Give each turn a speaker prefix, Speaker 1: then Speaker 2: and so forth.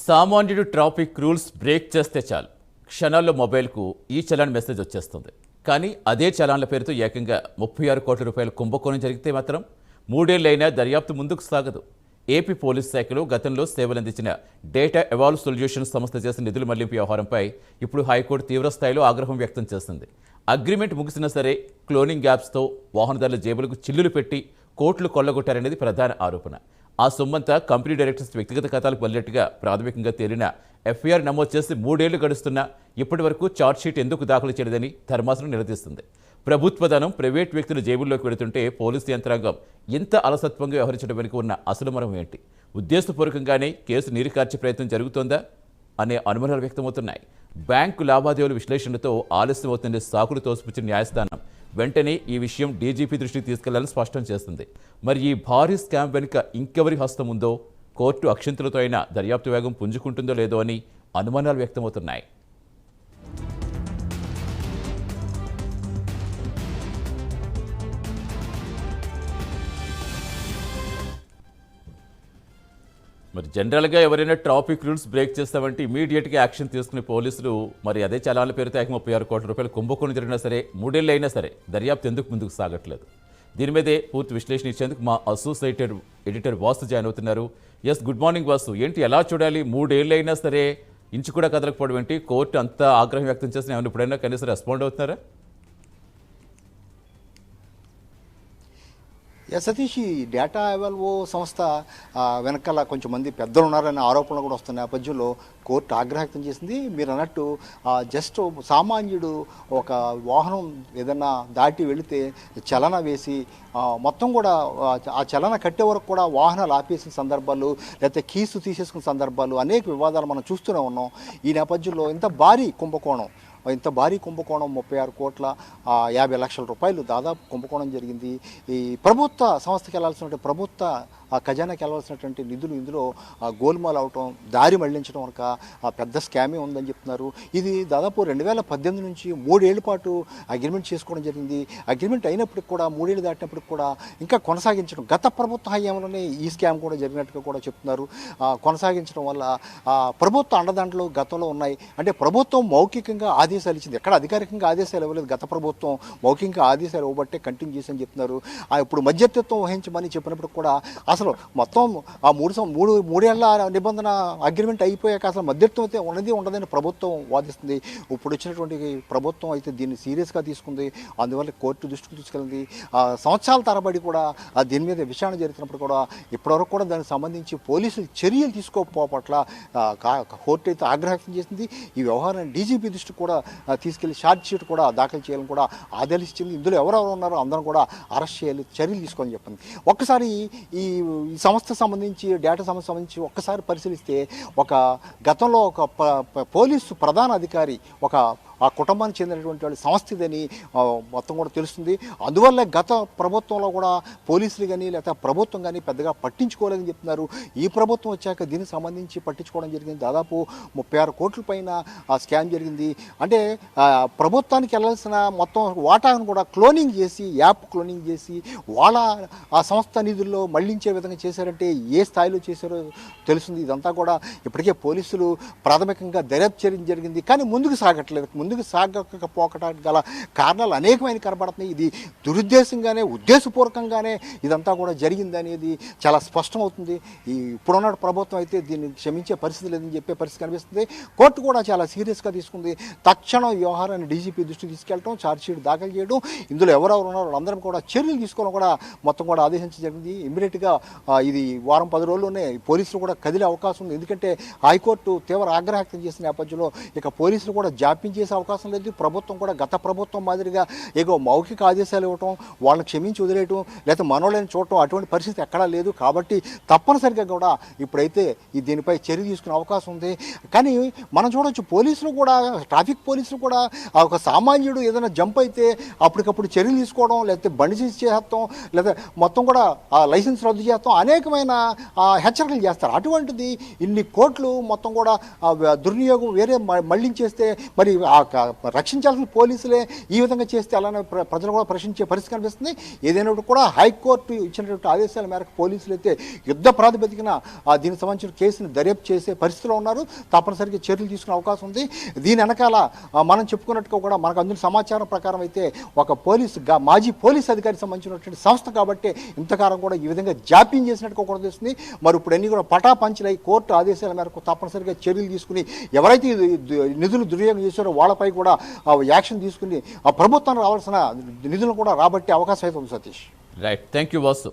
Speaker 1: సామాన్యుడు traffic rules break చేస్తే చాలు క్షణాల్లో మొబైల్కు ఈ చలాన్ మెసేజ్ వచ్చేస్తుంది. కానీ అదే చలాన్ల పేరుతో ఏకంగా 36 కోట్ల రూపాయల కుంభకోణం జరిగితే మాత్రం 3 ఏళ్లైనా దర్యాప్తు ముందుకు సాగదు. ఏపీ పోలీస్ శాఖలో గతంలో సేవలందించిన డేటా ఎవాల్వ్ సొల్యూషన్స్ సంస్థ చేసిన నిధుల మళ్లింపు వ్యవహారంపై ఇప్పుడు హైకోర్టు తీవ్రస్థాయిలో ఆగ్రహం వ్యక్తం చేసింది. అగ్రిమెంట్ ముగిసినా సరే క్లోనింగ్ యాప్స్తో వాహనదారుల జేబులకు చిల్లులు పెట్టి కోట్లు కొల్లగొట్టారనేది ప్రధాన ఆరోపణ. ఆ సొమ్మంతా కంపెనీ డైరెక్టర్స్ వ్యక్తిగత ఖాతాలకు వెళ్ళినట్టుగా ప్రాథమికంగా తేలిన ఎఫ్ఐఆర్ నమోదు చేసి 3 ఏళ్లు గడుస్తున్నా ఇప్పటి వరకు ఛార్జ్షీట్ ఎందుకు దాఖలు చేయలేదని ధర్మాసనం నిలదీస్తుంది. ప్రభుత్వ ధనం ప్రైవేట్ వ్యక్తుల జేబుల్లోకి వెళుతుంటే పోలీసు యంత్రాంగం ఇంత అలసత్వంగా వ్యవహరించడం వెనుక ఉన్న అసలు మరం ఏంటి? ఉద్దేశపూర్వకంగానే కేసు నీరుకార్చే ప్రయత్నం జరుగుతోందా అనే అనుమానాలు వ్యక్తమవుతున్నాయి. బ్యాంకు లావాదేవీల విశ్లేషణతో ఆలస్యం అవుతుండే సాకులు తోసిపుచ్చిన న్యాయస్థానం వెంటనే ఈ విషయం డీజీపీ దృష్టికి తీసుకెళ్లాలని స్పష్టం చేస్తుంది. మరి ఈ భారీ స్కామ్ వెనుక ఇంకెవరి హస్తం ఉందో, కోర్టు అక్షంతలతో అయినా దర్యాప్తు వేగం పుంజుకుంటుందో లేదో అని అనుమానాలు వ్యక్తమవుతున్నాయి. మరి జనరల్గా ఎవరైనా ట్రాఫిక్ రూల్స్ బ్రేక్ చేస్తామంటే ఇమీడియట్గా యాక్షన్ తీసుకునే పోలీసులు మరి అదే చలాన్ల పేరుతో 36 కోట్ల రూపాయల కుంభకోణం జరిగినా సరే 3 ఏళ్ళు అయినా సరే దర్యాప్తు ఎందుకు ముందుకు సాగట్లేదు? దీని మీదే పూర్తి విశ్లేషణ ఇచ్చేందుకు మా అసోసియేటెడ్ ఎడిటర్ వాసు జాయిన్ అవుతున్నారు. Yes, good morning Vasu. ఏంటి, ఎలా చూడాలి? 3 ఏళ్ళు అయినా సరే ఇంచు కూడా కదలకపోవడం ఏంటి? కోర్టు అంతా ఆగ్రహం వ్యక్తం చేసిన ఏమైనా ఇప్పుడైనా కనీసం రెస్పాండ్ అవుతున్నారా?
Speaker 2: సతీష్, ఈ డేటా ఎవాల్వ్ సంస్థ వెనకాల కొంచెం మంది పెద్దలు ఉన్నారనే ఆరోపణలు కూడా వస్తున్న నేపథ్యంలో కోర్టు ఆగ్రహం వ్యక్తం చేసింది. మీరు అన్నట్టు జస్ట్ సామాన్యుడు ఒక వాహనం ఏదన్నా దాటి వెళితే చలన వేసి మొత్తం కూడా ఆ చలన కట్టే వరకు కూడా వాహనాలు ఆపేసిన సందర్భాలు, లేకపోతే కీసు తీసేసుకున్న సందర్భాలు, అనేక వివాదాలు మనం చూస్తూనే ఉన్నాం. ఈ నేపథ్యంలో ఇంత భారీ కుంభకోణం 36 కోట్ల 50 లక్షల రూపాయలు దాదాపు కుంభకోణం జరిగింది. ఈ ప్రభుత్వ సంస్థకి వెళ్ళాల్సిన ప్రభుత్వ ఖజానాకి వెళ్ళాల్సినటువంటి నిధులు ఇందులో గోల్మాల్ అవటం, దారి మళ్లించడం వరకు పెద్ద స్కామే ఉందని చెప్తున్నారు. ఇది దాదాపు 2018 నుంచి 3 ఏళ్ల పాటు అగ్రిమెంట్ చేసుకోవడం జరిగింది. అగ్రిమెంట్ అయినప్పటికి కూడా 3 ఏళ్ళు దాటినప్పటికి కూడా ఇంకా కొనసాగించడం, గత ప్రభుత్వ హయాంలోనే ఈ స్కామ్ కూడా జరిగినట్టుగా కూడా చెప్తున్నారు. కొనసాగించడం వల్ల ప్రభుత్వ అండదండలు గతంలో ఉన్నాయి. అంటే ప్రభుత్వం మౌఖికంగా ఆదేశాలు ఇచ్చింది, ఎక్కడ అధికారికంగా ఆదేశాలు ఇవ్వలేదు. గత ప్రభుత్వం మౌఖికంగా ఆదేశాలు ఇవ్వబట్టే కంటిన్యూ చేసి అని చెప్తున్నారు. ఇప్పుడు మధ్యవర్తిత్వం వహించమని చెప్పినప్పుడు కూడా అసలు మొత్తం ఆ 3 ఏళ్ల నిబంధన అగ్రిమెంట్ అయిపోయాక అసలు మధ్యవర్తిత్వం అయితే ఉండదని ప్రభుత్వం వాదిస్తుంది. ఇప్పుడు వచ్చినటువంటి ప్రభుత్వం అయితే దీన్ని సీరియస్గా తీసుకుంది. అందువల్ల కోర్టు దృష్టికి తీసుకెళ్ళింది. సంవత్సరాల తరబడి కూడా దీని మీద విచారణ జరుగుతున్నప్పుడు కూడా ఇప్పటివరకు కూడా దానికి సంబంధించి పోలీసులు చర్యలు తీసుకోకపోవడం పట్ల కోర్టు అయితే ఆగ్రహం వ్యక్తం చేసింది. ఈ వ్యవహారాన్ని డీజీపీ దృష్టికి కూడా తీసుకెళ్లి ఛార్జ్ షీట్ కూడా దాఖలు చేయాలని కూడా ఆదేశించింది. ఇందులో ఎవరెవరు ఉన్నారో అందరం కూడా అరెస్ట్ చేయాలి, చర్యలు తీసుకోవాలని చెప్పింది. ఒక్కసారి ఈ సంస్థ సంబంధించి, డేటా సంస్థ సంబంధించి ఒక్కసారి పరిశీలిస్తే గతంలో ఒక పోలీసు ప్రధాన అధికారి ఆ కుటుంబానికి చెందినటువంటి వాళ్ళ సంస్థ ఇదని మొత్తం కూడా తెలుస్తుంది. అందువల్ల గత ప్రభుత్వంలో కూడా పోలీసులు కానీ లేకపోతే ప్రభుత్వం కానీ పెద్దగా పట్టించుకోలేదని చెప్తున్నారు. ఈ ప్రభుత్వం వచ్చాక దీనికి సంబంధించి పట్టించుకోవడం జరిగింది. దాదాపు 36 కోట్ల పైన స్కామ్ జరిగింది. అంటే ప్రభుత్వానికి వెళ్ళాల్సిన మొత్తం వాటాను కూడా క్లోనింగ్ చేసి, యాప్ క్లోనింగ్ చేసి వాళ్ళ ఆ సంస్థ నిధుల్లో మళ్లించే విధంగా చేశారంటే ఏ స్థాయిలో చేశారో తెలుస్తుంది. ఇదంతా కూడా ఇప్పటికే పోలీసులు ప్రాథమికంగా దర్యాప్తు చేయడం జరిగింది. కానీ ముందుకు సాగట్లేదు. ముందుకు సాగకపోవడానికి గల కారణాలు అనేకమైన కనబడుతున్నాయి. ఇది దురుద్దేశంగానే, ఉద్దేశపూర్వకంగానే ఇదంతా కూడా జరిగింది అనేది చాలా స్పష్టమవుతుంది. ఇప్పుడున్న ప్రభుత్వం అయితే దీన్ని క్షమించే పరిస్థితి లేదని చెప్పే పరిస్థితి కనిపిస్తుంది. కోర్టు కూడా చాలా సీరియస్గా తీసుకుంది. తక్షణం వ్యవహారాన్ని డీజీపీ దృష్టికి తీసుకెళ్ళడం, ఛార్జ్షీట్ దాఖలు చేయడం, ఇందులో ఎవరెవరు ఉన్నారో వాళ్ళందరం కూడా చర్యలు తీసుకోవడం కూడా మొత్తం కూడా ఆదేశించడం జరిగింది. ఇమ్మీడియట్గా ఇది వారం 10 రోజుల్లోనే పోలీసులు కూడా కదిలే అవకాశం ఉంది. ఎందుకంటే హైకోర్టు తీవ్ర ఆగ్రహం వ్యక్తం చేసిన నేపథ్యంలో ఇక పోలీసులు కూడా జాప్యం చేసే అవకాశం లేదు. ప్రభుత్వం కూడా గత ప్రభుత్వం మాదిరిగా ఏదో మౌఖిక ఆదేశాలు ఇవ్వటం, వాళ్ళని క్షమించి వదిలేయటం, లేకపోతే మనోళ్ళని చూడటం అటువంటి పరిస్థితి ఎక్కడా లేదు. కాబట్టి తప్పనిసరిగా కూడా ఇప్పుడైతే దీనిపై చర్య తీసుకునే అవకాశం ఉంది. కానీ మనం చూడవచ్చు, పోలీసులు కూడా, ట్రాఫిక్ పోలీసులు కూడా ఒక సామాన్యుడు ఏదైనా జంప్ అయితే అప్పటికప్పుడు చర్యలు తీసుకోవడం, లేకపోతే బండి సీజ్ చేస్తాం, లేదా మొత్తం కూడా లైసెన్స్ రద్దు చేస్తాం, అనేకమైన హెచ్చరికలు చేస్తారు. అటువంటిది ఇన్ని కోట్లు మొత్తం కూడా దుర్వినియోగం వేరే మళ్లించేస్తే మరి ఆ రక్షించాల్సిన పోలీసులే ఈ విధంగా చేస్తే అలానే ప్రజలు కూడా ప్రశ్నించే పరిస్థితి కనిపిస్తుంది. ఏదైనా కూడా హైకోర్టు ఇచ్చినటువంటి ఆదేశాల మేరకు పోలీసులు అయితే యుద్ధ ప్రాతిపదికన దీనికి సంబంధించిన కేసుని దర్యాప్తు చేసే పరిస్థితిలో ఉన్నారు. తప్పనిసరిగా చర్యలు తీసుకునే అవకాశం ఉంది. దీని వెనకాల మనం చెప్పుకున్నట్టుగా కూడా మనకు అందిన సమాచారం ప్రకారం అయితే ఒక మాజీ పోలీస్ అధికారికి సంబంధించినటువంటి సంస్థ కాబట్టి ఇంతకాలం కూడా ఈ విధంగా జాప్యం చేసినట్టుగా కూడా తెలుస్తుంది. మరి ఇప్పుడు అన్ని కూడా పటాపంచలై కోర్టు ఆదేశాల మేరకు తప్పనిసరిగా చర్యలు తీసుకుని ఎవరైతే నిధులు దుర్వినియోగం చేశారో వాళ్ళపై కూడా యాక్షన్ తీసుకుని ప్రభుత్వానికి రావాల్సిన నిధులను కూడా రాబట్టే అవకాశం అయితే ఉంది. Satish,
Speaker 1: right, thank you Vasu.